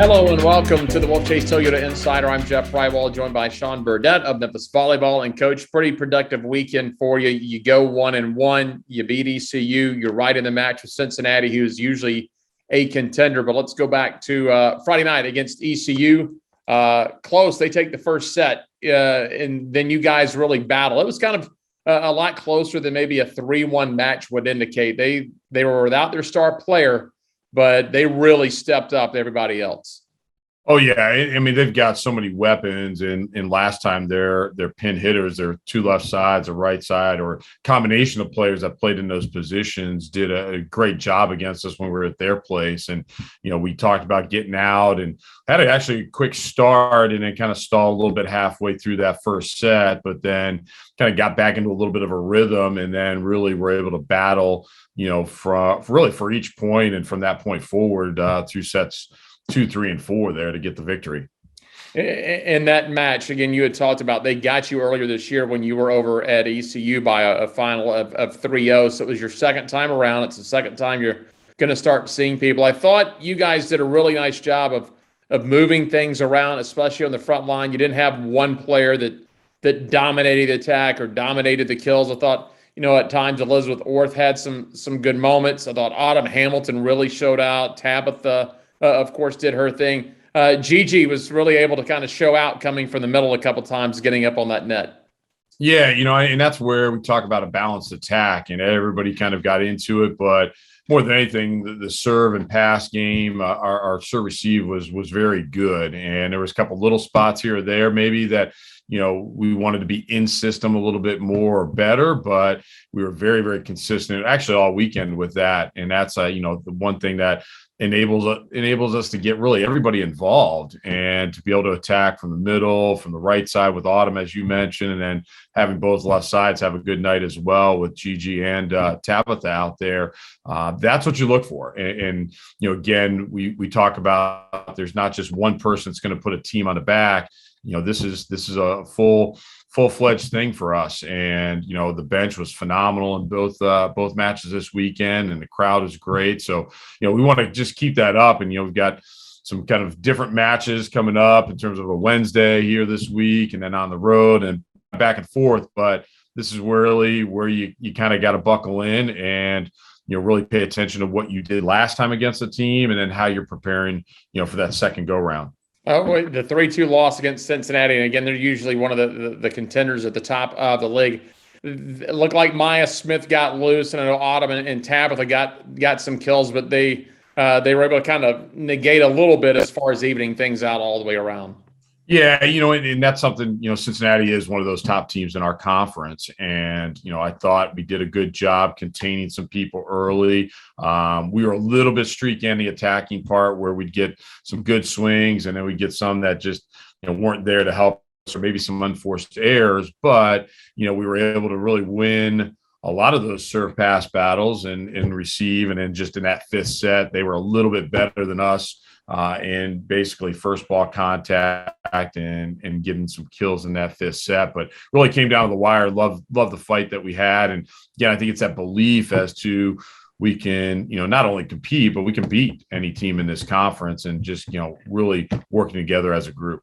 Hello and welcome to the Wolfchase Toyota Insider. I'm Jeff Brightwell, joined by Sean Burdette of Memphis Volleyball. And Coach, pretty productive weekend for you. You go 1-1. You beat ECU. You're right in the match with Cincinnati, who's usually a contender. But let's go back to Friday night against ECU. Close. They take the first set, and then you guys really battle. It was kind of a lot closer than maybe a 3-1 match would indicate. They were without their star player, but they really stepped up to everybody else. Oh, yeah. I mean, they've got so many weapons. And last time their pin hitters, their two left sides, a right side, or combination of players that played in those positions did a great job against us when we were at their place. And, we talked about getting out and had actually a quick start and then kind of stalled a little bit halfway through that first set, but then kind of got back into a little bit of a rhythm and then really were able to battle, for each point. And from that point forward through sets 2, 3, and 4 there to get the victory. In that match, again, you had talked about they got you earlier this year when you were over at ECU by a final of 3-0. So it was your second time around. It's the second time you're going to start seeing people. I thought you guys did a really nice job of moving things around, especially on the front line. You didn't have one player that dominated the attack or dominated the kills. I thought, at times Elizabeth Orth had some good moments. I thought Autumn Hamilton really showed out. Tabitha, of course, did her thing. Gigi was really able to kind of show out coming from the middle a couple times, getting up on that net. Yeah, and that's where we talk about a balanced attack, and everybody kind of got into it. But more than anything, the serve and pass game, our serve receive was very good. And there was a couple little spots here or there maybe that, we wanted to be in system a little bit more or better, but we were very, very consistent actually all weekend with that. And that's, the one thing that enables us to get really everybody involved and to be able to attack from the middle, from the right side with Autumn, as you mentioned, and then having both left sides have a good night as well with Gigi and Tabitha out there. That's what you look for. And again, we talk about there's not just one person that's going to put a team on the back. This is a full-fledged thing for us. And, the bench was phenomenal in both matches this weekend, and the crowd is great. So, we want to just keep that up. And, we've got some kind of different matches coming up in terms of a Wednesday here this week and then on the road and back and forth. But this is really where you kind of got to buckle in and, really pay attention to what you did last time against the team and then how you're preparing, for that second go round. Oh, the 3-2 loss against Cincinnati, and again, they're usually one of the contenders at the top of the league. It looked like Maya Smith got loose, and I know Autumn and Tabitha got some kills, but they were able to kind of negate a little bit as far as evening things out all the way around. Yeah, and that's something, Cincinnati is one of those top teams in our conference. And, I thought we did a good job containing some people early. We were a little bit streaky on the attacking part where we'd get some good swings and then we'd get some that just, weren't there to help us or maybe some unforced errors. But, we were able to really win a lot of those serve pass battles and receive. And then just in that fifth set, they were a little bit better than us. And basically first ball contact and getting some kills in that fifth set, but really came down to the wire. Love the fight that we had. And again, I think it's that belief as to we can, not only compete, but we can beat any team in this conference and just, really working together as a group.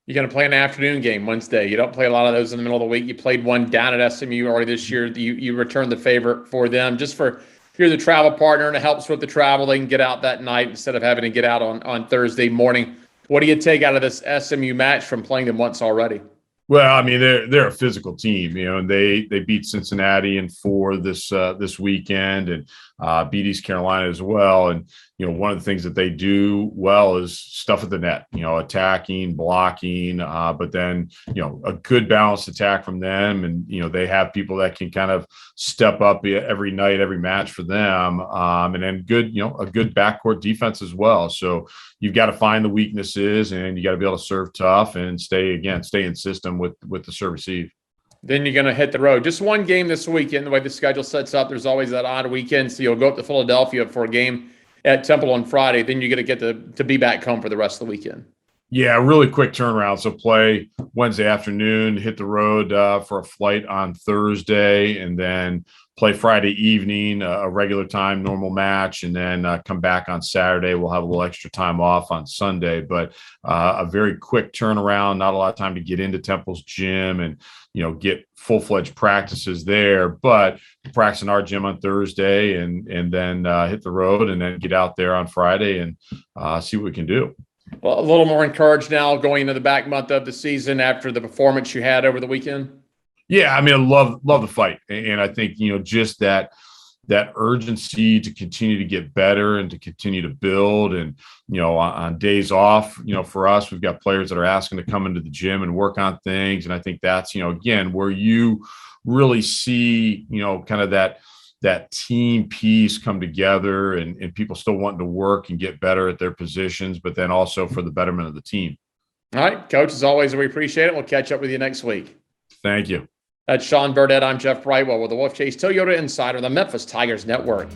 You're going to play an afternoon game Wednesday. You don't play a lot of those in the middle of the week. You played one down at SMU already this year. You returned the favor for them just for – you're the travel partner and it helps with the travel. They can get out that night instead of having to get out on Thursday morning. What do you take out of this SMU match from playing them once already? Well, I mean, they're a physical team, and they beat Cincinnati in 4 this weekend and beat East Carolina as well. And, one of the things that they do well is stuff at the net, attacking, blocking, but then, a good balanced attack from them. And, they have people that can kind of step up every night, every match for them. And then a good backcourt defense as well. So you've got to find the weaknesses and you got to be able to serve tough and stay in system with the serve receive. Then you're going to hit the road. Just one game this weekend. The way the schedule sets up, there's always that odd weekend. So you'll go up to Philadelphia for a game at Temple on Friday. Then you're going to get to be back home for the rest of the weekend. Yeah, really quick turnaround. So play Wednesday afternoon, hit the road for a flight on Thursday, and then play Friday evening, a regular time, normal match, and then come back on Saturday. We'll have a little extra time off on Sunday, but a very quick turnaround, not a lot of time to get into Temple's gym and, get full-fledged practices there, but practice in our gym on Thursday and then hit the road and then get out there on Friday and see what we can do. Well, a little more encouraged now going into the back month of the season after the performance you had over the weekend. Yeah, I mean, I love the fight, and I think just that urgency to continue to get better and to continue to build, and on days off, for us, we've got players that are asking to come into the gym and work on things, and I think that's again where you really see kind of that team piece come together, and people still wanting to work and get better at their positions, but then also for the betterment of the team. All right, Coach, as always, we appreciate it. We'll catch up with you next week. Thank you. That's Sean Burdette. I'm Jeff Brightwell with the Wolfchase Toyota Insider, the Memphis Tigers Network.